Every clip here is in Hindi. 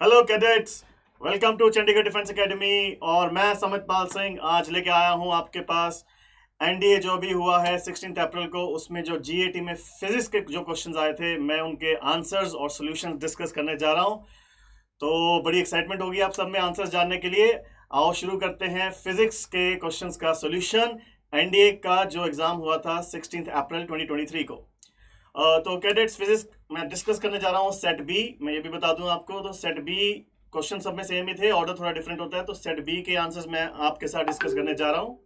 Hello cadets, welcome to Chandigarh defence academy. और मैं समित पाल सिंह आज लेके आया हूँ आपके पास एनडीए जो भी हुआ है 16 अप्रैल को, उसमें जो जीएटी में फिजिक्स के जो क्वेश्चंस आए थे, मैं उनके आंसर्स और सॉल्यूशंस डिस्कस करने जा रहा हूँ। तो बड़ी एक्साइटमेंट होगी आप सब में आंसर्स जानने के लिए। आओ शुरू करते हैं फिजिक्स के क्वेश्चंस का सॉल्यूशन। एनडीए का जो एग्जाम हुआ था 16 अप्रैल 2023 को। तो कैडेट्स फिजिक्स मैं डिस्कस करने जा रहा हूँ सेट बी। मैं ये भी बता दूं आपको, तो सेट बी क्वेश्चन सब में सेम ही थे, ऑर्डर थोड़ा डिफरेंट होता है। तो सेट बी के आंसर्स मैं आपके साथ डिस्कस करने जा रहा हूँ।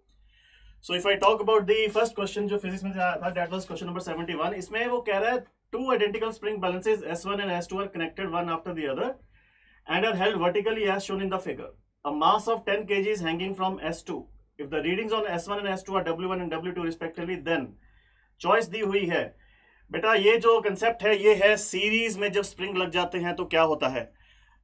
So if I talk about the first question जो फिजिक्स में आया था, दैट वाज क्वेश्चन नंबर 71। इसमें वो कह रहा है two identical spring balances S1 and S2 are connected one after the other and are held vertically as shown in the figure. A mass of 10 kg is hanging from S2. If the readings on S1 and S2 are W1 and W2 respectively, then choice दी हुई है। बेटा ये जो कंसेप्ट है ये है सीरीज में जब स्प्रिंग लग जाते हैं तो क्या होता है।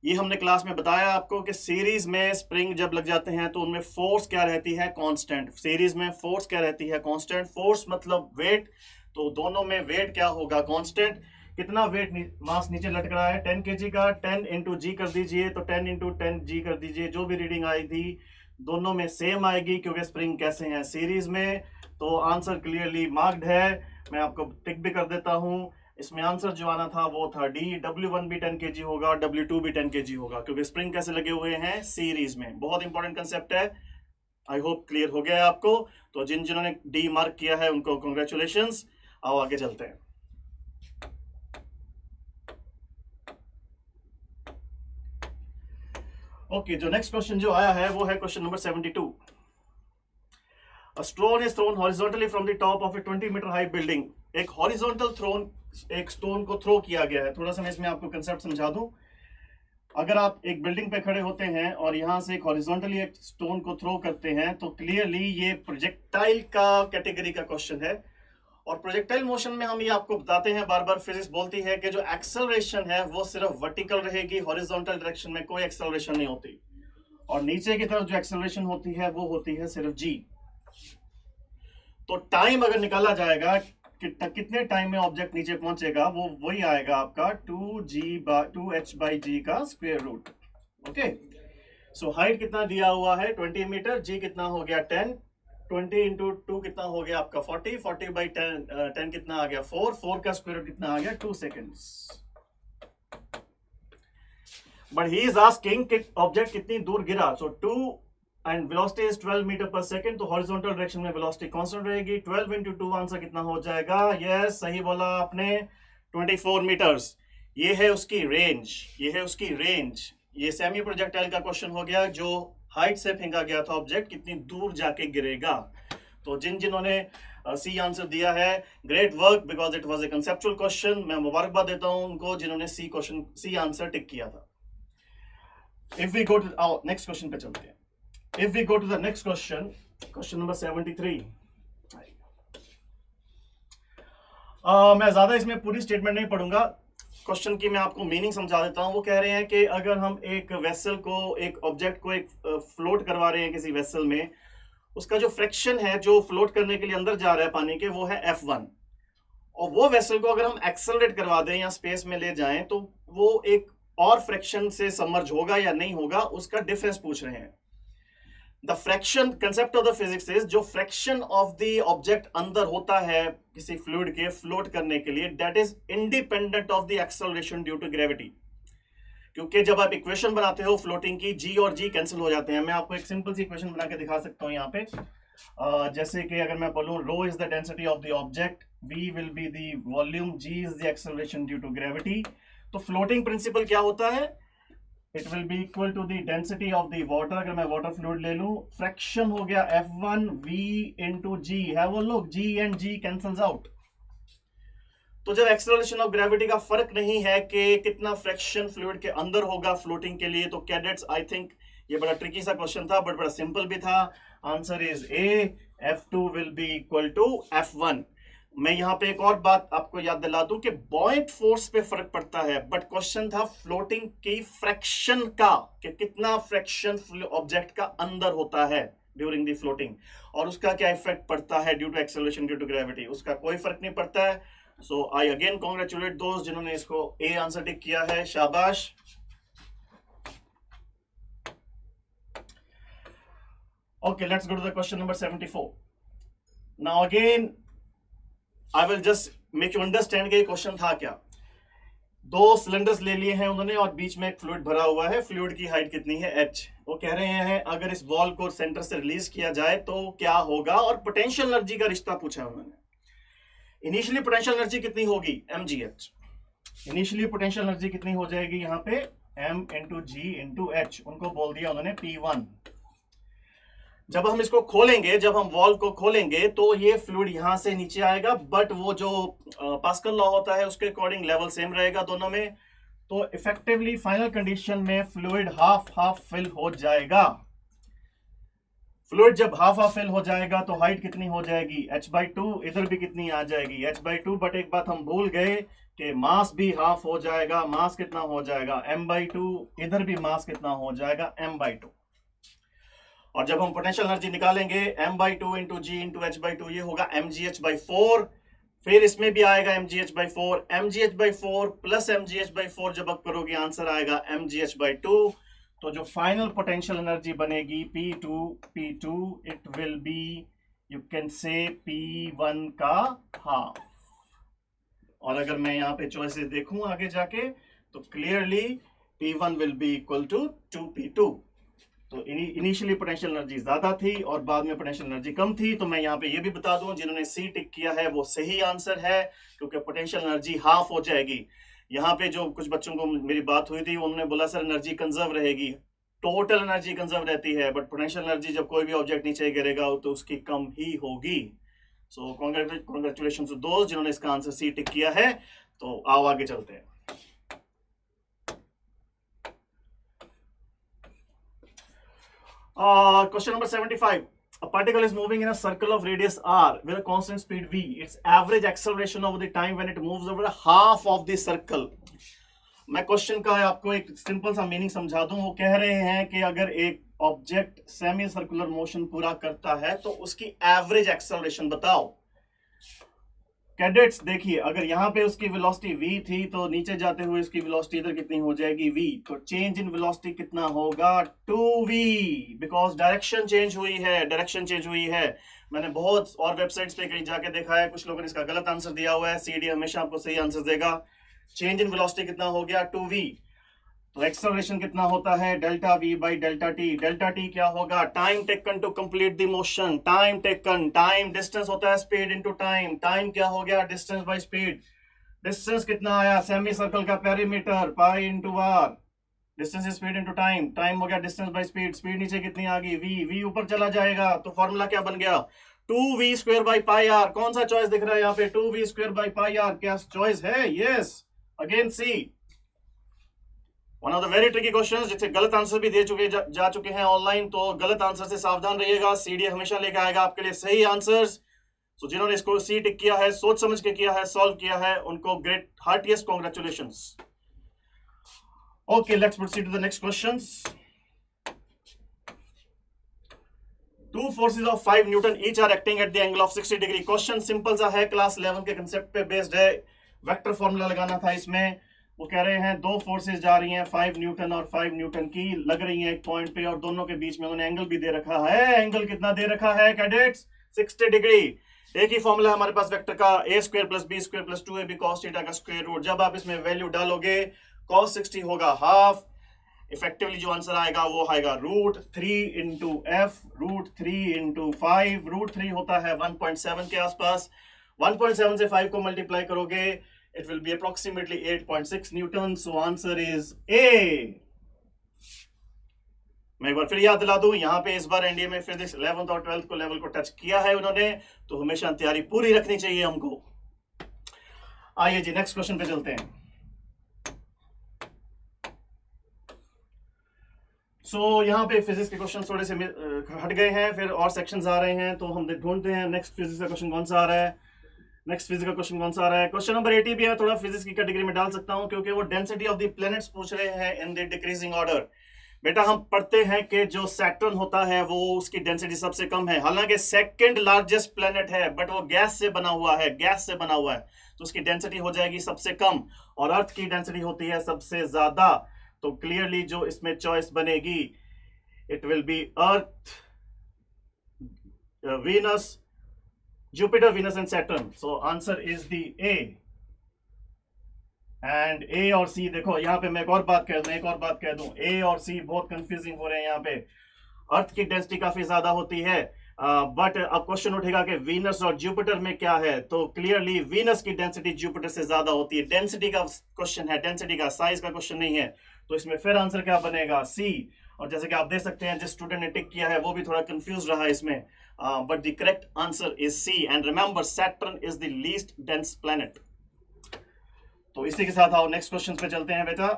ये हमने क्लास में बताया आपको कि सीरीज में स्प्रिंग जब लग जाते हैं तो उनमें फोर्स क्या रहती है, कांस्टेंट। सीरीज में फोर्स क्या रहती है, कांस्टेंट। फोर्स मतलब वेट, तो दोनों में वेट क्या होगा, कांस्टेंट। कितना वेट मास नीचे लटक रहा है 10 kg का, 10 इंटू जी कर दीजिए, तो 10 इंटू 10 जी कर दीजिए। जो भी रीडिंग आई थी दोनों में सेम आएगी क्योंकि स्प्रिंग कैसे हैं, सीरीज में। तो आंसर क्लियरली मार्क्ड है। मैं आपको टिक भी कर देता हूं। इसमें आंसर जो आना था वो था डी। W1 भी 10 kg होगा और W2 भी 10 kg होगा क्योंकि स्प्रिंग कैसे लगे हुए हैं, सीरीज में। बहुत इंपॉर्टेंट कंसेप्ट है। आई होप क्लियर हो गया है आपको। तो जिन्होंने डी मार्क किया है उनको कॉन्ग्रेचुलेशंस। आओ आगे चलते हैं। ओके, जो नेक्स्ट क्वेश्चन जो आया है वो है question number 72। A stone is thrown horizontally from the top of a 20 meter high building. एक हॉरिजॉन्टल थ्रोन, एक स्टोन को थ्रो किया गया है। थोड़ा सा मैं इसमें आपको कंसेप्ट समझा दूं। अगर आप एक बिल्डिंग पे खड़े होते हैं और यहां से एक हॉरिजॉन्टली एक स्टोन को थ्रो करते हैं तो क्लियरली ये प्रोजेक्टाइल का कैटेगरी का क्वेश्चन है। और प्रोजेक्टाइल मोशन में हम ये आपको बताते हैं, बार बार फिजिक्स बोलती है कि जो एक्सेलरेशन है वो सिर्फ वर्टिकल रहेगी, हॉरिजॉन्टल डायरेक्शन में कोई एक्सेलरेशन नहीं होती। और नीचे की तरफ जो एक्सेलरेशन होती है वो होती है सिर्फ जी। तो टाइम अगर निकाला जाएगा कितने टाइम में ऑब्जेक्ट नीचे पहुंचेगा, वो वही आएगा आपका 2h/g का square root. Okay, so height कितना दिया हुआ है 20 मीटर, जी कितना हो गया 10, 20 इंटू 2 कितना हो गया आपका 40, 40/10, 10 कितना आ गया 4, 4 का स्क्वायर रूट कितना आ गया 2 seconds. But he is asking कि ऑब्जेक्ट कितनी दूर गिरा। सो 2 एंड वेलोसिटी इज 12 मीटर पर सेकंड, तो हॉरिजॉन्टल डायरेक्शन में वेलोसिटी कांस्टेंट रहेगी। 12 इंटू 2 आंसर कितना हो जाएगा, यस सही बोला आपने, 24 मीटर्स। ये है उसकी रेंज, ये है उसकी रेंज। ये सेमी प्रोजेक्टाइल का क्वेश्चन हो गया, जो हाइट से फेंका गया था ऑब्जेक्ट कितनी दूर जाके गिरेगा। तो जिन्होंने सी आंसर दिया है, great work, because it was a conceptual question. मैं मुबारकबाद देता हूं उनको जिन्होंने सी आंसर टिक किया था। If we go to next question पे चलते हैं। If we go to the next question, question number 73. मैं ज्यादा इसमें पूरी स्टेटमेंट नहीं पढ़ूंगा, क्वेश्चन की मैं आपको मीनिंग समझा देता हूं। वो कह रहे हैं कि अगर हम एक वेसल को, एक ऑब्जेक्ट को एक फ्लोट करवा रहे हैं किसी वेसल में, उसका जो फ्रिक्शन है जो फ्लोट करने के लिए अंदर जा रहा है पानी के, वो है F1। और वो वेसल को अगर हम एक्सेलरेट करवा दें या स्पेस में ले जाएं तो वो एक और फ्रिक्शन से सबमर्ज होगा या नहीं होगा, उसका डिफरेंस पूछ रहे हैं। The fraction concept of the physics is, जो फ्रैक्शन ऑफ द ऑब्जेक्ट अंदर होता है किसी फ्लूइड के फ्लोट करने के लिए, that is independent of the acceleration due to gravity. क्योंकि जब आप इक्वेशन बनाते हो फ्लोटिंग की, जी और जी कैंसिल हो जाते हैं। मैं आपको एक सिंपल सी इक्वेशन बना के दिखा सकता हूं यहाँ पे। जैसे कि अगर मैं बोलूं rho is the density of the object, V will be the volume, G is the acceleration due to gravity. तो फ्लोटिंग प्रिंसिपल क्या होता है, it will be equal to the density of the water. अगर मैं वाटर फ्लूइड ले लूं, फ्रैक्शन हो गया F1 V इंटू जी है, वो लोग जी एंड जी कैंसल्स आउट। तो जब एक्सेलरेशन ऑफ ग्रेविटी का फर्क नहीं है कि कितना फ्रैक्शन फ्लूइड के अंदर होगा फ्लोटिंग के लिए, तो कैडेट्स आई थिंक ये बड़ा ट्रिकी सा क्वेश्चन था बट बड़ा सिंपल भी था। Answer is A, F2 will be equal to F1। मैं यहां पे एक और बात आपको याद दिला दूं कि बॉयंट फोर्स पे फर्क पड़ता है, बट क्वेश्चन था फ्लोटिंग की फ्रैक्शन का, कि कितना फ्रैक्शन ऑब्जेक्ट का अंदर होता है ड्यूरिंग द फ्लोटिंग, और उसका क्या इफेक्ट पड़ता है due to acceleration due to gravity, उसका कोई फर्क नहीं पड़ता है। सो आई अगेन कॉन्ग्रेचुलेट दोस्त जिन्होंने इसको ए आंसर टिक किया है, शाबाश। Okay, let's go to the question number 74. Now again, I will just make you understand कि ये क्वेश्चन था क्या. दो सिलेंडर्स ले लिए हैं उन्होंने और बीच में एक फ्लूइड भरा हुआ है. फ्लूइड की हाइट कितनी है? h. वो कह रहे हैं अगर इस बॉल को सेंटर से रिलीज किया जाए तो क्या होगा, और पोटेंशियल एनर्जी का रिश्ता पूछा है उन्होंने. इनिशियली पोटेंशियल एनर्जी कितनी होगी? mgh. इनिशियली पोटेंशियल एनर्जी कितनी हो जाएगी यहाँ पे? m इंटू जी इंटू एच. उनको बोल दिया उन्होंने P1. जब हम इसको खोलेंगे, जब हम वॉल को खोलेंगे तो ये फ्लूइड यहां से नीचे आएगा, बट वो जो पास्कल लॉ होता है उसके अकॉर्डिंग लेवल सेम रहेगा दोनों में. तो इफेक्टिवली फाइनल कंडीशन में फ्लूइड हाफ हाफ फिल हो जाएगा. फ्लूइड जब हाफ हाफ फिल हो जाएगा तो हाइट कितनी हो जाएगी? h/2. इधर भी कितनी आ जाएगी? h/2. बट एक बात हम भूल गए कि मास भी हाफ हो जाएगा. मास कितना हो जाएगा? m/2. इधर भी मास कितना हो जाएगा? m/2. और जब हम पोटेंशियल एनर्जी निकालेंगे m/2 इंटू जी इंटू h/2, ये होगा mgh/4. फिर इसमें भी आएगा mgh/4. mgh/4 प्लस mgh/4 जब आप करोगे आंसर आएगा mgh/2. तो जो फाइनल पोटेंशियल एनर्जी बनेगी P2 it will B, you can से P1 का हाफ. और अगर मैं यहाँ पे चॉइसेस देखूं आगे जाके तो clearly P1 will be equal to 2P2. तो इनिशियली पोटेंशियल एनर्जी ज्यादा थी और बाद में पोटेंशियल एनर्जी कम थी. तो मैं यहाँ पे ये भी बता दूं, जिन्होंने सी टिक किया है वो सही आंसर है, क्योंकि पोटेंशियल एनर्जी हाफ हो जाएगी. यहाँ पे जो कुछ बच्चों को मेरी बात हुई थी उन्होंने बोला सर एनर्जी कंजर्व रहेगी. टोटल एनर्जी कंजर्व रहती है, बट पोटेंशियल एनर्जी जब कोई भी ऑब्जेक्ट नीचे गिरेगा तो उसकी कम ही होगी. सो कॉन्ग्रेचुलेशन टू दोस्त जिन्होंने इसका आंसर सी टिक किया है. तो आओ आगे चलते हैं. Question number 75. A particle is moving in a circle of radius r with a constant speed v. Its average acceleration over the time when it moves over half of the circle. मैं क्वेश्चन का आपको एक सिंपल सा मीनिंग समझा दूं. वो कह रहे हैं कि अगर एक ऑब्जेक्ट सेमी सर्कुलर मोशन पूरा करता है तो उसकी एवरेज एक्सेलरेशन बताओ. कैडेट्स देखिए, अगर यहाँ पे उसकी वेलोसिटी v थी तो नीचे जाते हुए उसकी वेलोसिटी इधर कितनी हो जाएगी? v. तो चेंज इन वेलोसिटी कितना होगा? 2v. बिकॉज डायरेक्शन चेंज हुई है. डायरेक्शन चेंज हुई है. मैंने बहुत और वेबसाइट्स पे कहीं जाके देखा है, कुछ लोगों ने इसका गलत आंसर दिया हुआ है. सीडी हमेशा आपको सही आंसर देगा. चेंज इन वेलोसिटी कितना हो गया? 2v. तो एक्सेलरेशन कितना होता है? Delta v by delta T. Delta T क्या होगा? Time taken to complete the motion. Time taken, time distance होता है स्पीड इनटू टाइम. टाइम क्या हो गया? Distance by speed. डिस्टेंस कितना आया? सेमी सर्कल का perimeter pi into R. Distance is speed into time. Time हो गया डिस्टेंस बाई स्पीड. स्पीड नीचे कितनी आ गई? v. v ऊपर चला जाएगा तो फॉर्मूला क्या बन गया? 2v square by pi are. कौन सा चॉइस दिख रहा है यहाँ पे? 2v square by pi R. क्या चॉइस है? Yes. Again C. One of the very tricky questions, जिससे गलत आंसर भी दे चुके जा चुके हैं ऑनलाइन. तो गलत आंसर से सावधान रहिएगा. सीडी हमेशा लेकर आएगा आपके लिए सही आंसर्स. सो जिन्होंने इसको सी टिक किया है, सोच समझ के किया है, सॉल्व किया है, उनको great heartiest congratulations. Okay, let's proceed to the next questions. Two forces of 5 Newton each are acting at the angle of 60 degree. Question simple सा है, क्लास 11 के कंसेप्ट पे बेस्ड है. वेक्टर फॉर्मूला लगाना था इसमें. वो कह रहे हैं दो फोर्सेस जा रही हैं 5 न्यूटन और 5 न्यूटन की, लग रही हैं एक पॉइंट पे और दोनों के बीच में उन्होंने एंगल भी दे रखा है. एंगल कितना दे रखा है कैडेट्स? 60 डिग्री. एक ही फॉर्मूला है हमारे पास वेक्टर का, a square plus b square plus 2ab cos theta का स्क्वायर रूट. जब आप इसमें वैल्यू डालोगे cos 60 होगा हाफ. इफेक्टिवली जो आंसर आएगा वो आएगा √3 इंटू f. √3 इंटू 5. √3 होता है 1.7 के आसपास. 1.7 से 5 को मल्टीप्लाई करोगे it will be approximately 8.6 Newton. So answer is A. मैं एक बार फिर याद दिला दूं, यहाँ पे इस बार एनडीए में फिजिक्स 11th और 12th को लेवल को टच किया है उन्होंने, तो हमेशा तैयारी पूरी रखनी चाहिए हमको. आइए जी नेक्स्ट क्वेश्चन पे चलते हैं. यहाँ पे फिजिक्स के क्वेश्चन थोड़े से हट गए हैं, फिर और सेक्शंस आ रहे हैं, तो हम ढूंढते हैं नेक्स्ट फिजिक्स का क्वेश्चन कौन सा आ रहा है. नेक्स्ट फिजिक्स का क्वेश्चन कौन सा आ रहा है? क्वेश्चन नंबर 80 भी है, थोड़ा फिजिक्स की कैटेगरी में डाल सकता हूं क्योंकि वो डेंसिटी ऑफ द प्लैनेट्स पूछ रहे हैं इन द डिक्रीजिंग ऑर्डर. बेटा हम पढ़ते हैं कि जो सैटर्न होता है वो उसकी डेंसिटी सबसे कम है, हालांकि सेकंड लार्जेस्ट प्लैनेट है, बट वो गैस से बना हुआ है, तो उसकी डेंसिटी हो जाएगी सबसे कम, और अर्थ की डेंसिटी होती है सबसे ज्यादा. तो क्लियरली जो इसमें चॉइस बनेगी it will B earth. Venus, Jupiter, Venus and Saturn. So answer is the A. And A और सी, देखो यहाँ पे मैं एक और बात कह दूं, ए और सी बहुत कंफ्यूजिंग हो रहे हैं यहाँ पे। अर्थ की डेंसिटी काफी ज्यादा होती है, बट अब क्वेश्चन उठेगा कि वीनस और जुपिटर में क्या है, तो क्लियरली वीनस की डेंसिटी जुपिटर से ज्यादा होती है। डेंसिटी का क्वेश्चन है, डेंसिटी का, साइज का क्वेश्चन नहीं है। तो इसमें फिर आंसर क्या बनेगा, सी। और जैसे कि आप देख सकते हैं जिस स्टूडेंट ने टिक किया है वो भी थोड़ा कंफ्यूज रहा इसमें, but the correct answer is C. And remember, Saturn is the least dense planet. तो इसी के साथ आओ नेक्स्ट क्वेश्चन पे चलते हैं बेटा।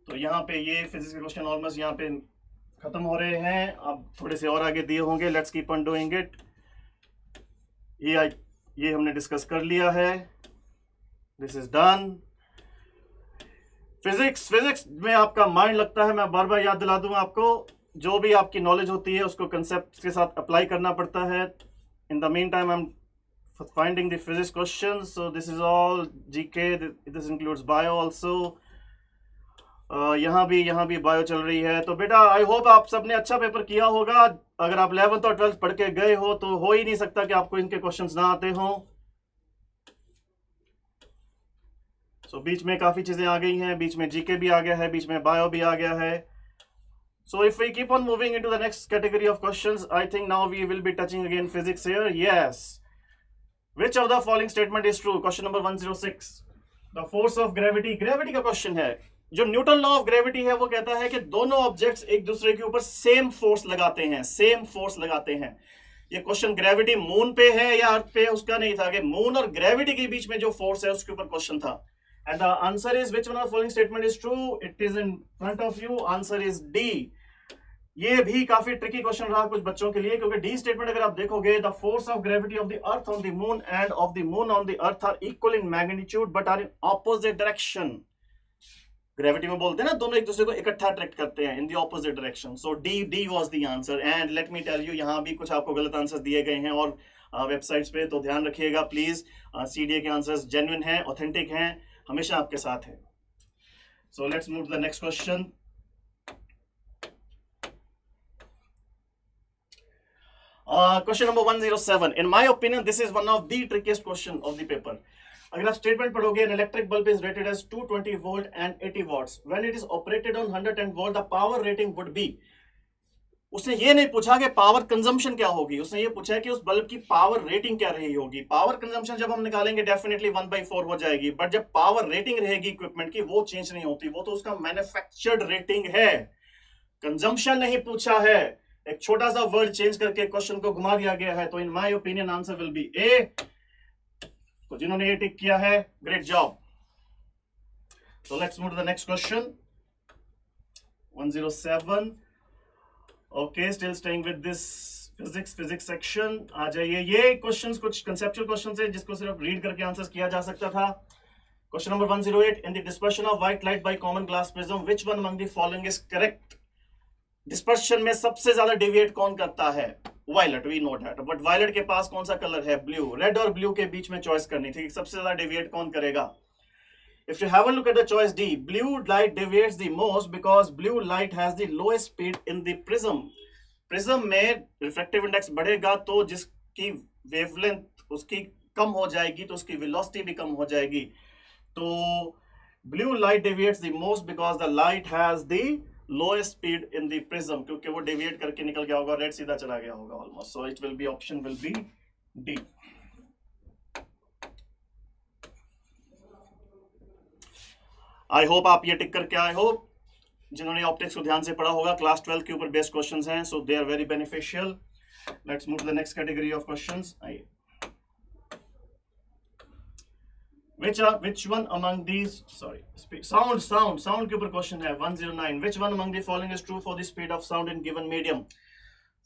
तो यहाँ पे ये फिजिक्स के क्वेश्चन ऑलमोस्ट यहाँ पे खत्म हो रहे हैं, अब थोड़े से और आगे दिए होंगे। Let's keep on doing it. ये हमने डिस्कस कर लिया है, दिस इज डन। फिजिक्स में आपका माइंड लगता है, मैं बार बार याद दिला दूं आपको, जो भी आपकी नॉलेज होती है उसको कंसेप्ट के साथ अप्लाई करना पड़ता है। In the mean time I am finding the physics questions, so this is all GK, this includes bio also। यहाँ भी बायो चल रही है। तो बेटा आई होप आप सबने अच्छा पेपर किया होगा। अगर आप 11th और 12th पढ़ के गए हो तो हो ही नहीं सकता कि आपको इनके क्वेश्चंस ना आते हो। सो बीच में काफी चीजें आ गई हैं, बीच में जीके भी आ गया है, बीच में बायो भी आ गया है। So if we keep on moving into the next category of questions, I think now we will be touching again physics here. Yes. Which of the following statement is true? Question number 106. The force of gravity, gravity का क्वेश्चन है। जो न्यूटन लॉ ऑफ ग्रेविटी है वो कहता है कि दोनों ऑब्जेक्ट्स एक दूसरे के ऊपर सेम फोर्स लगाते हैं, ये क्वेश्चन ग्रेविटी मून पे है या अर्थ पे है उसका नहीं था, कि मून और ग्रेविटी के बीच में जो फोर्स है उसके ऊपर क्वेश्चन था। And the answer is which one of the following statement is true? It is in front of you, answer is D. ये भी काफी ट्रिकी क्वेश्चन रहा कुछ बच्चों के लिए, क्योंकि डी स्टेटमेंट अगर आप देखोगे, the force of gravity of the earth on the moon and of the moon on the earth are equal in magnitude but are in opposite direction. Gravity में बोलते हैं ना, दोनों एक दूसरे को इकट्ठा अट्रैक्ट करते हैं in the opposite direction. So D was the answer. And let me tell you, यहाँ भी कुछ आपको गलत आंसर दिए गए हैं और वेबसाइट्स पे, तो ध्यान रखिएगा प्लीज। सीडीए के आंसर्स जेन्युइन हैं, ऑथेंटिक हैं, हमेशा आपके साथ है। So let's move to the next question. Question number 107. In my opinion, this is one of the trickiest question of the paper. अगर आप स्टेटमेंट पढ़ोगे, an electric bulb is rated as 220 volt and 80 watts. When it is operated on 110 volt, the power rating would be. उसने ये नहीं पूछा कि पावर कंजम्पशन क्या होगी, उसने ये पूछा कि उस बल्ब की पावर रेटिंग क्या रही होगी। पावर कंजम्पशन जब हम निकालेंगे डेफिनेटली 1/4 हो जाएगी, बट जब पावर रेटिंग रहेगी इक्विपमेंट की वो चेंज नहीं होती, वो तो उसका मैन्युफैक्चर्ड रेटिंग है, कंजम्पशन नहीं पूछा है। एक छोटा सा वर्ड चेंज करके क्वेश्चन को घुमा दिया गया है। तो in my opinion answer will be A. तो जिन्होंने ये टिक किया है, great job. So let's move to the next question. 107. Okay, still staying with this physics section. आ जाइए। ये क्वेश्चंस कुछ conceptual questions है जिसको सिर्फ रीड करके आंसर किया जा सकता था। Question number 108. In the dispersion of white light by common glass prism, which one among the following is correct? Dispersion में सबसे ज्यादा डेविएट कौन करता है? Violet, we know that, but violet के पास कौन सा कलर है? ब्लू। रेड और ब्लू के बीच में चॉइस करनी थी, सबसे ज्यादा डेविएट कौन करेगा? If you have a look at the choice D, blue light deviates the most because blue light has the lowest speed in the prism. Prism में refractive index बढ़ेगा तो जिसकी wavelength उसकी कम हो जाएगी तो उसकी velocity भी कम हो जाएगी। तो blue light deviates the most because the light has the lowest speed in the prism, क्योंकि वो deviate करके निकल गया होगा, red सीधा चला गया होगा almost. So it will be option will be D. I hope आप ये टिक करके आए हो। जिन्होंने ऑप्टिक्स को ध्यान से पढ़ा होगा, क्लास 12 के ऊपर बेस्ड क्वेश्चंस हैं, so they are very beneficial. Let's move to the next category of questions. आइए, which one among these, sorry, sound के ऊपर क्वेश्चन है। 109. which one among the following is true for the speed of sound in given medium?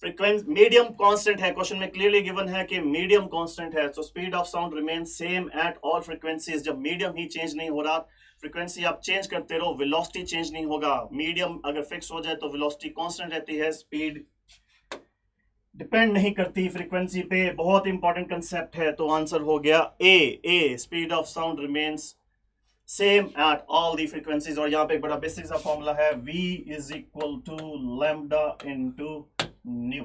Frequency medium constant है, क्वेश्चन में क्लियरली गिवन है कि मीडियम कांस्टेंट है, so speed of sound remain same at all frequencies. जब मीडियम ही चेंज नहीं हो रहा, फ्रीक्वेंसी आप चेंज करते रहो, वेलोसिटी चेंज नहीं होगा। मीडियम अगर फिक्स हो जाए तो वेलोसिटी कांस्टेंट रहती है, स्पीड डिपेंड नहीं करती फ्रीक्वेंसी पे। बहुत इंपॉर्टेंट कंसेप्ट है, तो आंसर हो गया A. Speed of sound remains same at all the frequencies. और यहाँ पे एक बड़ा बेसिक सा फॉर्मूला है, V = lambda * new.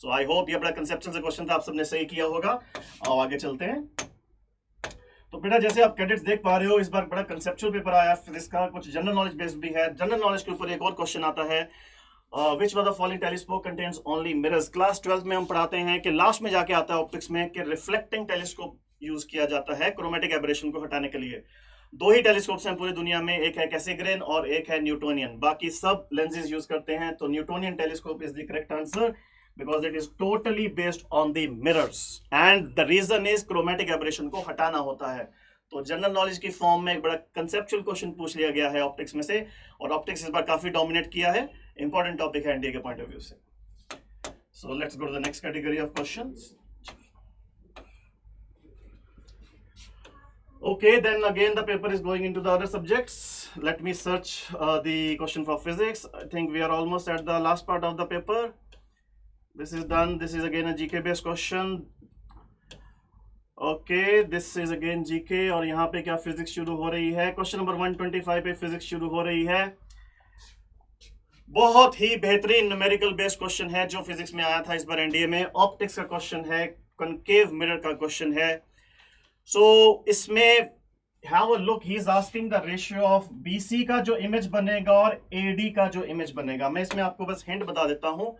So I hope ये बड़ा कंसेप्चुअल से क्वेश्चन था, आप सबने सही किया होगा। और आगे चलते हैं। तो बेटा जैसे आप कैडेट्स देख पा रहे हो, इस बार बड़ा कंसेप्चुअल पेपर आया फिजिक्स का, कुछ जनरल नॉलेज बेस्ड भी है। जनरल नॉलेज के ऊपर एक और क्वेश्चन आता है, विच one of the following telescope contains only mirrors. Class 12 में हम पढ़ाते हैं कि लास्ट में जाके आता है ऑप्टिक्स में कि रिफ्लेक्टिंग टेलीस्कोप यूज किया जाता है क्रोमेटिक एबरेशन को हटाने के लिए। दो ही टेलीस्कोप्स हैं पूरी दुनिया में, एक है कैसिग्रेन और एक है न्यूटोनियन, बाकी सब लेंसेज यूज करते हैं। तो Newtonian telescope is the correct answer because it is totally based on the mirrors and the reason is chromatic aberration को हटाना होता है। तो जनरल नॉलेज की फॉर्म में एक बड़ा कंसेप्चुअल क्वेश्चन पूछ लिया गया है ऑप्टिक्स में से, और ऑप्टिक्स इस बार काफी डोमिनेट किया है, इंपॉर्टेंट टॉपिक है एनडीए के पॉइंट ऑफ व्यू से। So let's go to the next category of questions. Okay, then again the paper is going into the other subjects. Let me search the question for physics. I think we are almost at the last part of the paper. This is done. This is again a GK based question. Okay, this is again GK और यहाँ पे क्या फिजिक्स शुरू हो रही है। क्वेश्चन नंबर 125 पे फिजिक्स शुरू हो रही है। बहुत ही बेहतरीन न्यूमेरिकल बेस्ड क्वेश्चन है जो फिजिक्स में आया था इस बार एनडीए में। ऑप्टिक्स का क्वेश्चन है, कनकेव मिरर का क्वेश्चन है। सो इसमें have a look, he is asking the ratio of BC का जो इमेज बनेगा और एडी का जो इमेज बनेगा। मैं इसमें आपको बस हिंट बता देता हूं।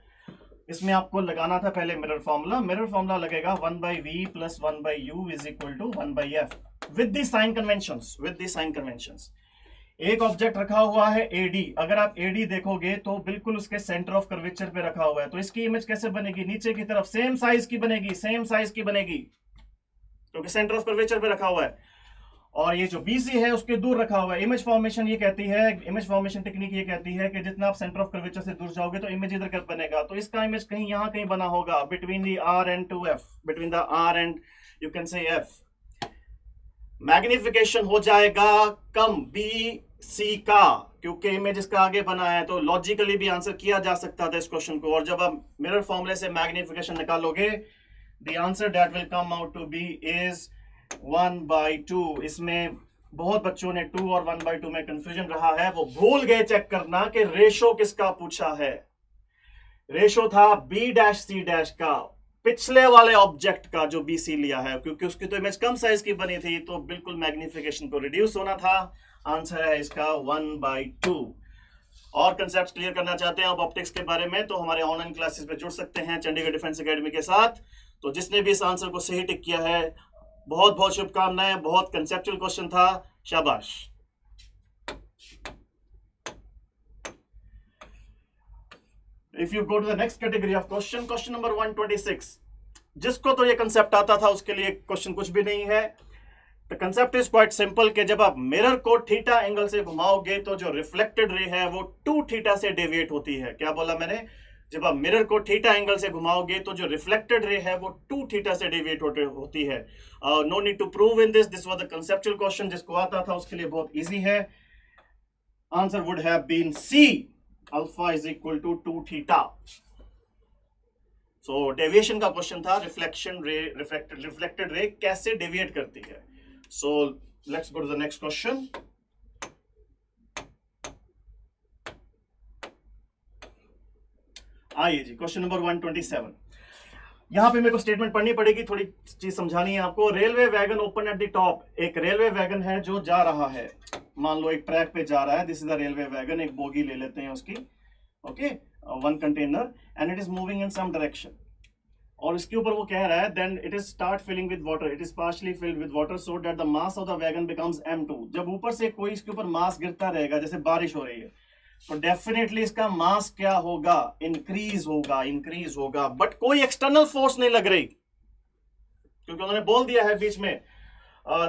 इसमें आपको लगाना था पहले मिरर फॉर्मूला। मिरर फॉर्मूला लगेगा 1/v plus 1/u is equal to 1/f with the sign conventions. With the sign conventions एक ऑब्जेक्ट रखा हुआ है एडी, अगर आप एडी देखोगे तो बिल्कुल उसके सेंटर ऑफ कर्वेचर पे रखा हुआ है, तो इसकी इमेज कैसे बनेगी, नीचे की तरफ सेम साइज की बनेगी, सेम साइज की बनेगी क्योंकि सेंटर ऑफ कर्वेचर पे रखा हुआ है। और ये जो बीसी है उसके दूर रखा हुआ है। इमेज फॉर्मेशन ये कहती है, इमेज फॉर्मेशन टेक्निक ये कहती है कि जितना आप सेंटर ऑफ कर्वेचर से दूर जाओगे तो इमेज इधर कर बनेगा। तो इसका इमेज कहीं यहां कहीं बना होगा between the R and two F, between the R and you can say F. Magnification हो जाएगा कम बी सी का, क्योंकि इमेज इसका आगे बना है। तो लॉजिकली भी आंसर किया जा सकता था इस क्वेश्चन को। और जब आप मिरर फॉर्मूले से मैग्निफिकेशन निकालोगे, the answer that will come out to be is 1/2। इसमें बहुत बच्चों ने 2 और 1/2 में कंफ्यूजन रहा है, वो भूल गए चेक करना कि रेशो किसका पूछा है। रेशो था B' C' का, पिछले वाले ऑब्जेक्ट का जो BC लिया है, क्योंकि उसकी तो इमेज कम साइज की बनी थी तो बिल्कुल मैग्निफिकेशन को रिड्यूस होना था। आंसर है इसका 1/2। और कंसेप्ट क्लियर करना चाहते हैं आप ऑप्टिक्स के बारे में तो हमारे ऑनलाइन क्लासेस पे जुड़ सकते हैं चंडीगढ़ डिफेंस एकेडमी के साथ। तो जिसने भी इस आंसर को सही टिक किया है, बहुत बहुत शुभकामनाएं, बहुत कंसेप्चुअल क्वेश्चन था, शाबाश। If you go to the next category of question, question number 126, जिसको तो ये कंसेप्ट आता था उसके लिए क्वेश्चन कुछ भी नहीं है। The concept is quite simple कि जब आप मिरर को थीटा एंगल से घुमाओगे तो जो रिफ्लेक्टेड रे है वो 2 थीटा से डेविएट होती है। क्या बोला मैंने? जब आप मिरर को थीटा एंगल से घुमाओगे तो जो रिफ्लेक्टेड रे है वो 2 थीटा से डेविएट होती है। No need to prove in this was the conceptual question. जिसको आता था उसके लिए बहुत इजी है। Answer would have been C, alpha is equal to 2 theta. So deviation का क्वेश्चन था, रिफ्लेक्टेड रे कैसे डेविएट करती है। So let's go to the next question. आइए जी, क्वेश्चन नंबर 127। यहां पे मेरे को स्टेटमेंट पढ़नी पड़ेगी, थोड़ी चीज समझानी है आपको। Railway wagon open at the top. एक रेलवे वैगन है जो जा रहा है, मान लो एक ट्रैक पे जा रहा है। This is the railway wagon. एक बोगी ले लेते हैं उसकी, okay, 1 container, and it is moving in some direction. और इसके ऊपर वो कह रहा है then it is start filling with water, it is partially filled with water so that the mass of the wagon becomes m2। जब ऊपर से कोई इसके ऊपर मास गिरता रहेगा, जैसे बारिश हो रही है, तो डेफिनेटली इसका मास क्या होगा, इंक्रीज होगा। बट कोई एक्सटर्नल फोर्स नहीं लग रही, क्योंकि उन्होंने बोल दिया है बीच में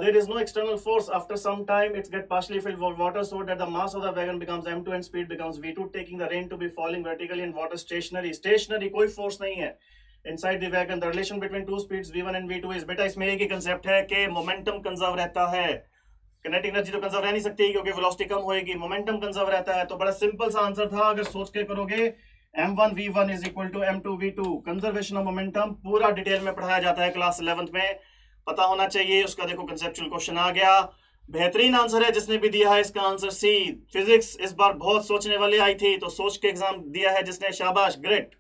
there is no external force. After some time it's get partially filled with water so that the mass of the wagon becomes m2 and speed becomes v2, taking the rain to be falling vertically and water stationary कोई force नहीं है inside the wagon. The relation between two speeds v1 and v2 is, बेटा इसमें एक ही कंसेप्ट है कि मोमेंटम कंजर्व रहता है। किनेटिक एनर्जी तो कंजर्व रह नहीं सकती क्योंकि वेलोसिटी कम होएगी, मोमेंटम कंजर्व रहता है। तो बड़ा सिंपल सा आंसर था, अगर सोच के करोगे m1 v1 is equal to m2 v2। Conservation of momentum पूरा डिटेल में पढ़ाया जाता है क्लास 11th में, पता होना चाहिए उसका। देखो कंसेप्चुअल क्वेश्चन आ गया, बेहतरीन आंसर है जिसने भी दिया है इसका आंसर सी। फिजिक्स इस बार बहुत सोचने वाली आई थी, तो सोच के एग्जाम दिया है जिसने, शाबाश, great.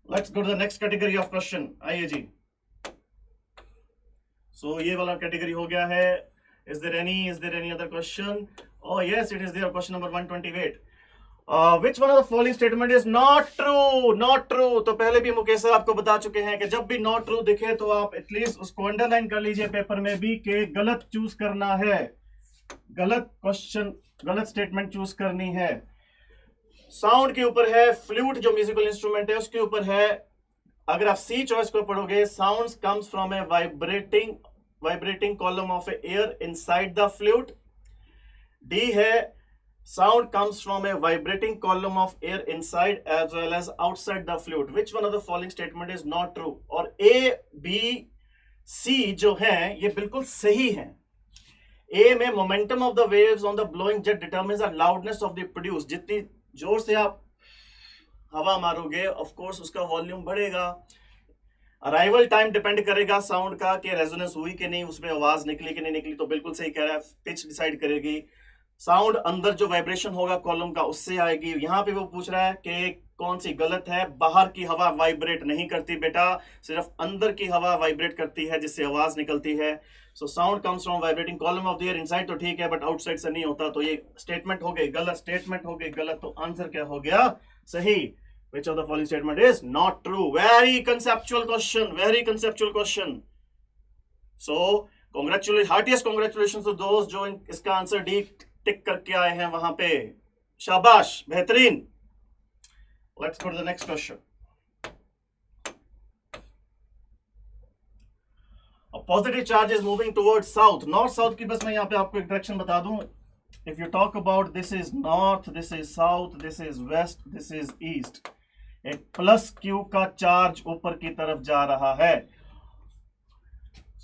Let's go to the next category of question. आइए जी। सो ये वाला कैटेगरी हो गया है। Is there any other question? Oh yes, it is there. Question number 128। Which one of the following statement is not true? Not true. तो पहले भी मुकेश सर आपको बता चुके हैं कि जब भी नॉट ट्रू दिखे तो आप एटलीस्ट उसको अंडरलाइन कर लीजिए पेपर में भी कि गलत चूज करना है, गलत क्वेश्चन, गलत स्टेटमेंट चूज करनी है। साउंड के ऊपर है, फ्लूट जो म्यूजिकल इंस्ट्रूमेंट है उसके ऊपर है। अगर आप सी चॉइस को पढ़ोगे, sounds comes from A vibrating column of air inside the flute. D है, sound comes from a vibrating column of air inside as well as outside the flute. Which one of the following statement is not true? और A, B, C जो है ये बिल्कुल सही है। A में momentum of the waves on the blowing jet determines the loudness of the produce. जितनी जोर से आप हवा मारोगे ऑफ कोर्स उसका वॉल्यूम बढ़ेगा। अराइवल टाइम डिपेंड करेगा साउंड का कि रेजोनेंस हुई कि नहीं, उसमें आवाज निकली कि नहीं निकली, तो बिल्कुल सही कह रहा है। पिच डिसाइड करेगी। साउंड अंदर जो वाइब्रेशन होगा कॉलम का उससे आएगी। यहां पे वो पूछ रहा है कि कौन सी गलत है। बाहर की हवा वाइब्रेट नहीं करती बेटा, सिर्फ अंदर की हवा वाइब्रेट करती है जिससे आवाज निकलती है। So sound comes from vibrating column of the air inside तो ठीक है, बट आउटसाइड से नहीं होता। तो ये स्टेटमेंट हो गई गलत, स्टेटमेंट हो गई गलत। तो आंसर क्या हो गया? सही। Which of the following statement is not true? Very conceptual question, very conceptual question. So heartiest congratulations to those जो इसका आंसर डी टिक करके आए हैं वहां पे। शाबाश, बेहतरीन। Let's go to the next question. A positive charge is moving towards south. North south की बस मैं यहाँ पे आपको एक डायरेक्शन बता दूं। If you talk about this is north, this is south, this is west, this is east. एक प्लस क्यू का चार्ज ऊपर की तरफ जा रहा है,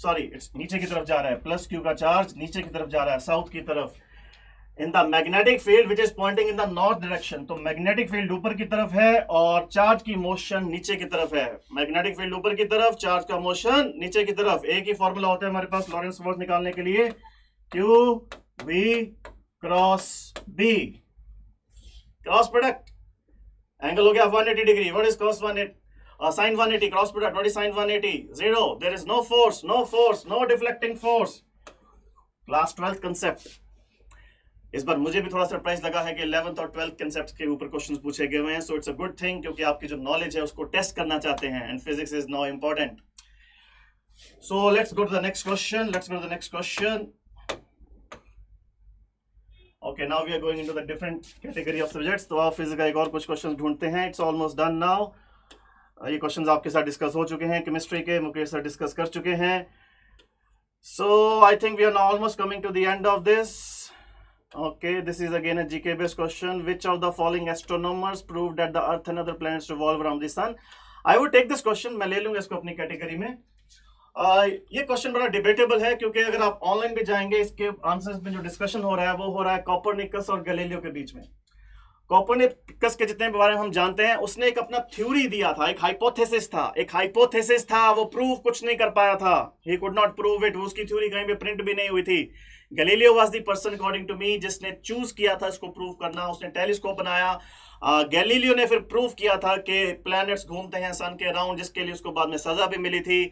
सॉरी नीचे की तरफ जा रहा है। प्लस क्यू का चार्ज नीचे की तरफ जा रहा है, साउथ की तरफ। In the magnetic field which is pointing in the north direction. तो मैग्नेटिक फील्ड ऊपर की तरफ है और चार्ज की मोशन नीचे की तरफ है। मैग्नेटिक फील्ड ऊपर की तरफ, चार्ज का मोशन नीचे की तरफ। एक ही फॉर्मूला होता है हमारे पास लॉरेंस फोर्स निकालने के लिए, Q V cross B, cross product. Angle हो गया 180 degree. What is cos 180? Sin 180, cross product. What is sin 180? 0। There is no force, no force, no deflecting force. Class 12th concept. इस बार मुझे भी थोड़ा सरप्राइज लगा है कि 11th और 12th कंसेप्ट के ऊपर क्वेश्चंस पूछे गए हुए हैं। So it's a good thing, क्योंकि आपकी जो नॉलेज है उसको टेस्ट करना चाहते हैं, and physics is now important. So let's go to the next question. Okay, now we are going into the different category of subjects. तो आप फिजिक्स का एक और कुछ क्वेश्चंस ढूंढते हैं। It's almost done now. ये क्वेश्चंस आपके साथ डिस्कस हो चुके हैं, केमिस्ट्री के मुकेश सर डिस्कस कर चुके हैं। So I think we are now almost coming to the end of this. Okay, this is again a GK based question. Which of the following astronomers proved that the Earth and other planets revolve around the sun? I would take this question, मैं ले लूंगा इसको अपनी कैटेगरी में। ये क्वेश्चन बड़ा डिबेटेबल है, क्योंकि अगर आप ऑनलाइन पे जाएंगे इसके आंसर्स में जो डिस्कशन हो रहा है वो हो रहा है कोपरनिकस और गैलीलियो के बीच में। कोपरनिकस के जितने बारे में हम जानते हैं, उसने एक अपना थ्योरी दिया था, एक हाइपोथेसिस था, वो प्रूव कुछ नहीं कर पाया था। He could not prove it. उसकी थ्योरी कहीं पे प्रिंट भी नहीं हुई थी। Galileo was the person according to me जिसने चूज किया था इसको प्रूव करना। उसने टेलीस्कोप बनाया। गैलीलियो ने फिर प्रूव किया था कि प्लैनेट्स घूमते हैं सन के अराउंड, जिसके लिए उसको बाद में सजा भी मिली थी।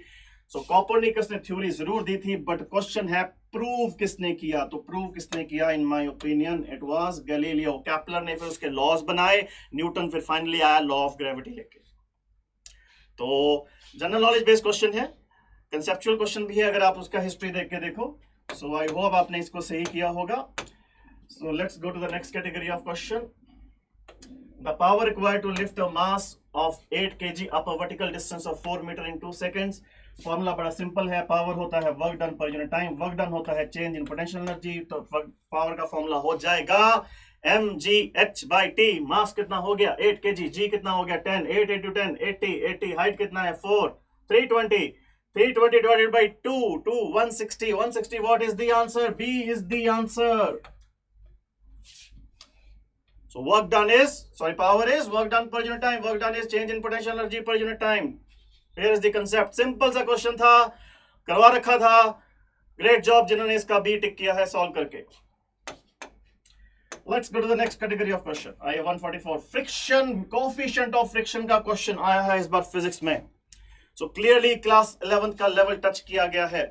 सो कोपरनिकस ने थ्योरी जरूर दी थी, बट क्वेश्चन है प्रूव किसने किया। तो प्रूव किसने किया? इन my opinion it was Galileo. कैपलर ने फिर उसके लॉज बनाए, न्यूटन फिर फाइनली आया लॉ ऑफ ग्रेविटी लेके। तो जनरल नॉलेज बेस्ड क्वेश्चन है, कंसेप्चुअल क्वेश्चन भी है अगर आप उसका हिस्ट्री देख के देखो। सो आई होप आपने इसको सही किया होगा। So let's go to the next category of question. The power required to lift a mass of 8 kg up a vertical distance of 4 metre in 2 seconds. Formula बड़ा सिंपल है। पावर होता है work done per unit time, work done होता है चेंज इन पोटेंशियल एनर्जी। तो पावर का फॉर्मूला हो जाएगा mgh/t। मास कितना हो गया? 8 kg। जी कितना हो गया? 10। 8 into 10 80। हाइट कितना है? 4। 320 divided by 2 160। 160 what is the answer? B is the answer. So work done is, power is work done per unit time. Work done is change in potential energy per unit time. Here is the concept. Simple सा क्वेश्चन था, करवा रखा था। ग्रेट जॉब जिन्होंने इसका बी टिक किया है सॉल्व करके। Let's go to the next category of question. I have 144 friction coefficient of friction का क्वेश्चन आया है इस बार फिजिक्स में. सो क्लियरली क्लास 11th का लेवल टच किया गया है.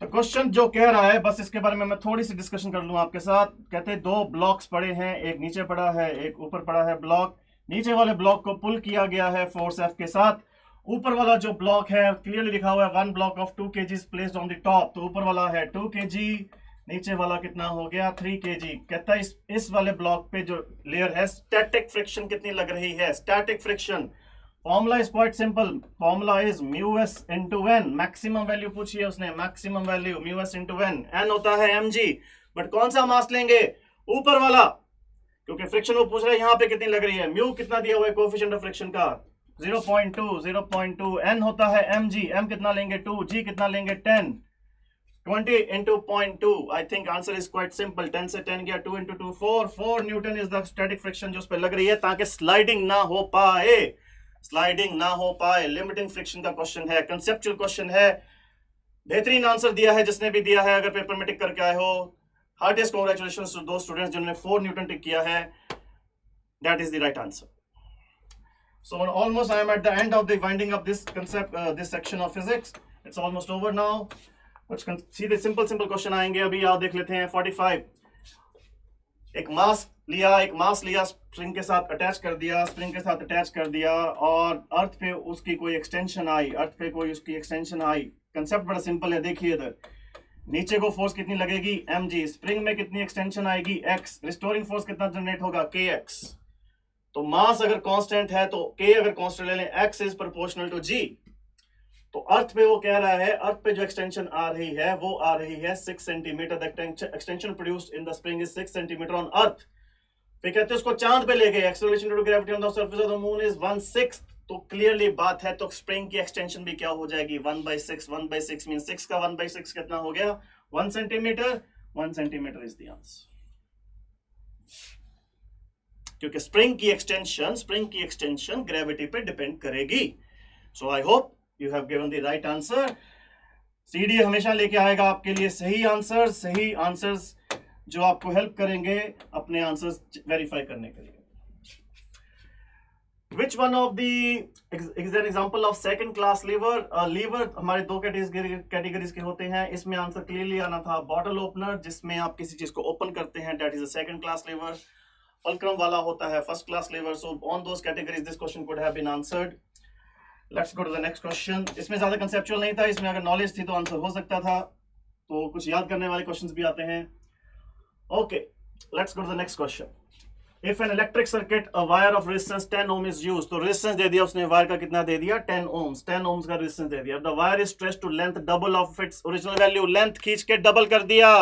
तो क्वेश्चन जो कह रहा है, बस इसके बारे में मैं थोड़ी सी डिस्कशन कर लूं आपके साथ. कहते हैं दो ब्लॉक्स पड़े हैं, एक नीचे पड़ा है एक ऊपर पड़ा है ब्लॉक. नीचे वाले ब्लॉक को पुल किया गया है फोर्स एफ के साथ. ऊपर वाला जो ब्लॉक है क्लियरली लिखा हुआ है 1 block of 2 kg placed on the top. तो ऊपर वाला है 2 kg, नीचे वाला कितना हो गया 3 kg. कहता है इस वाले ब्लॉक पे जो लेयर है स्टैटिक फ्रिक्शन कितनी लग रही है. Static friction formula is quite simple. Formula is mu S into N. Maximum value पूछी है उसने, maximum value mu S into N. N होता है mg. बट कौन सा मास लेंगे, ऊपर वाला, क्योंकि फ्रिक्शन वो पूछ रहा है यहाँ पे कितनी लग रही है. म्यू कितना दिया हुआ है कोएफिशिएंट ऑफ फ्रिक्शन का 0.2. n होता है mg. m कितना लेंगे 2. g कितना लेंगे 10. 20 into 0.2. I think answer is quite simple. 10 से 10 गया, 2 into 2 4 Newton is the static friction जो उस पर लग रही है ताकि स्लाइडिंग ना हो पाए. स्लाइडिंग ना हो पाए. लिमिटिंग फ्रिक्शन का क्वेश्चन है, कंसेप्चुअल क्वेश्चन है. बेहतरीन आंसर दिया है जिसने भी दिया है. अगर पेपर में टिक करके आए हो, हार्टेस्ट कांग्रेचुलेशंस टू दो स्टूडेंट्स जिन्होंने 4 न्यूटन टिक किया है. That is the right answer. So almost I am at the end of the winding up this concept, this section of physics. It's almost over now. कुछ सीधे सिंपल क्वेश्चन आएंगे अभी. आप देख लेते हैं 45. एक मास लिया स्प्रिंग के साथ अटैच कर दिया और अर्थ पे उसकी कोई एक्सटेंशन आई. कंसेप्ट बड़ा सिंपल है. देखिए इधर नीचे को फोर्स कितनी लगेगी mg. स्प्रिंग में कितनी एक्सटेंशन आएगी x. रिस्टोरिंग फोर्स कितना जनरेट होगा kx. तो मास अगर कांस्टेंट है तो k अगर कांस्टेंट ले लें, x is proportional to g. तो अर्थ पे वो कह रहा है, अर्थ पे जो एक्सटेंशन आ रही है वो आ रही है 6 centimetre. The extension produced in the spring is 6 centimetre on earth. फिर कहते हैं उसको चांद पे ले गए. Acceleration due to gravity on the surface of the moon is 1/6. तो क्लियरली बात है, तो स्प्रिंग की एक्सटेंशन भी क्या हो जाएगी 1/6. 1/6 मीन 6 का 1/6 कितना हो गया 1 centimetre. 1 centimetre is the answer. क्योंकि स्प्रिंग की एक्सटेंशन ग्रेविटी पे डिपेंड करेगी. So I hope you have given the right answer. CD हमेशा लेके आएगा आपके लिए सही आंसर्स जो आपको हेल्प करेंगे अपने आंसर्स वेरीफाई करने के लिए. Which one of the is an example of second class lever? Lever हमारे दो कैटेगरीज के होते हैं. इसमें आंसर क्लियरली आना था बॉटल ओपनर, जिसमें आप किसी चीज को ओपन करते हैं, that is a second class lever. Fulcrum वाला होता है first class lever. So on those categories this question could have been answered. Let's go to the next question. इसमें ज्यादा कंसेप्चुअल नहीं था, इसमें अगर नॉलेज थी तो आंसर हो सकता था. तो कुछ याद करने वाले क्वेश्चंस भी आते हैं. Okay, let's go to the next question. If an electric circuit a wire of resistance 10 ohm is used. तो रेजिस्टेंस दे दिया उसने, वायर का कितना दे दिया 10 ओम्स. 10 ओम्स का रेजिस्टेंस दे दिया. The wire is stretched to length double of its original value. Length खींच के डबल कर दिया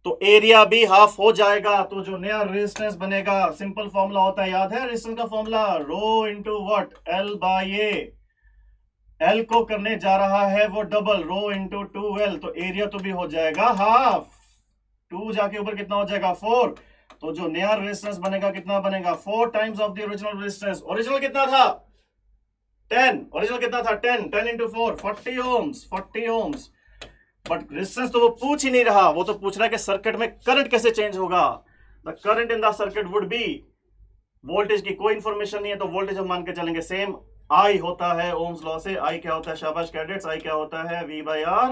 तो एरिया भी हाफ हो जाएगा. तो जो नया रेजिस्टेंस बनेगा, सिंपल फॉर्मूला होता है, याद है रेजिस्टेंस का formula, rho into what L by A. L को करने जा रहा है वो डबल, रो इंटू 2l. तो एरिया तो भी हो जाएगा हाफ. 2 जाके ऊपर कितना हो जाएगा 4. तो जो नया रेजिस्टेंस बनेगा कितना बनेगा 4 times of the original resistance. Original कितना था 10. 10 into 4 40 ohms. 40 ohms. But resistance तो वो पूछ ही नहीं रहा. वो तो पूछ रहा है कि सर्किट में करंट कैसे चेंज होगा. The current in the circuit would be, voltage की कोई इंफॉर्मेशन नहीं है तो वोल्टेज हम मान के चलेंगे सेम. आई होता है ओम्स लॉ से. आई क्या होता है शाबाश कैडेट्स, आई क्या होता है V/R.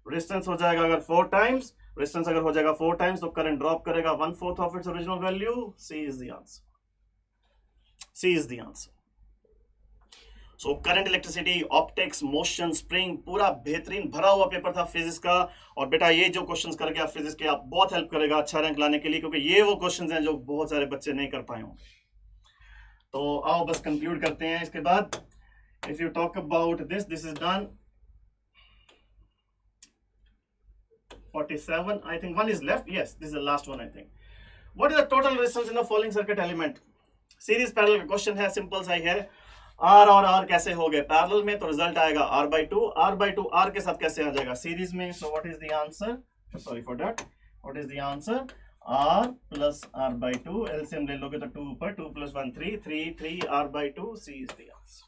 रेजिस्टेंस हो जाएगा अगर 4 टाइम्स, रेजिस्टेंस अगर हो जाएगा 4 टाइम्स तो करंट ड्रॉप करेगा 1/4 of its original value. C is the answer. So current, electricity, optics, motion, spring, पूरा बेहतरीन भरा हुआ पेपर था फिजिक्स का. और बेटा ये जो क्वेश्चंस कर गया फिजिक्स के, आप बहुत हेल्प करेगा अच्छा रैंक लाने के लिए, क्योंकि ये वो क्वेश्चंस हैं जो बहुत सारे बच्चे नहीं कर पाए होंगे. तो आओ बस कंक्लूड करते हैं इसके बाद. If you talk about this is done. 47, I think one is left. Yes, this is the last one I think. What is the total resistance in the following circuit element? Series parallel का क्वेश्चन है, सिंपल सा ही है. R और R कैसे हो गए पैरेलल में, तो रिजल्ट आएगा R/2. R/2 R के साथ कैसे आ जाएगा सीरीज में. So what is the answer, sorry for that, what is the answer R plus R/2. LCM ले लोगे तो 2 ऊपर, 2 + 1 3, 3 R/2. C is the answer.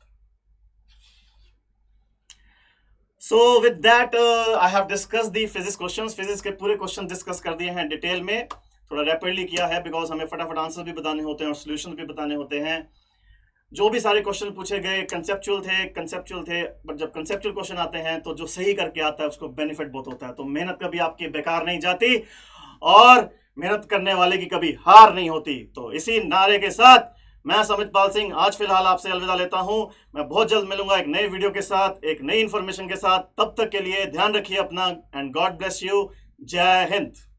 So with that I have discussed the physics questions. Physics के पूरे क्वेश्चन डिस्कस कर दिए हैं डिटेल में. थोड़ा रैपिडली किया है बिकॉज हमें फटाफट आंसर भी बताने होते हैं और सोल्यूशन भी बताने होते हैं। जो भी सारे क्वेश्चन पूछे गए कंसेप्चुअल थे, बट जब कंसेप्चुअल क्वेश्चन आते हैं तो जो सही करके आता है उसको बेनिफिट बहुत होता है। तो मेहनत कभी आपकी बेकार नहीं जाती और मेहनत करने वाले की कभी हार नहीं होती। तो इसी नारे के साथ मैं समित पाल सिंह आज फिलहाल आपसे अलविदा लेता हूं। मैं बहुत जल्द मिलूंगा एक नए वीडियो के साथ, एक नई इंफॉर्मेशन के साथ। तब तक के लिए ध्यान रखिए अपना, एंड गॉड ब्लेस यू। जय हिंद।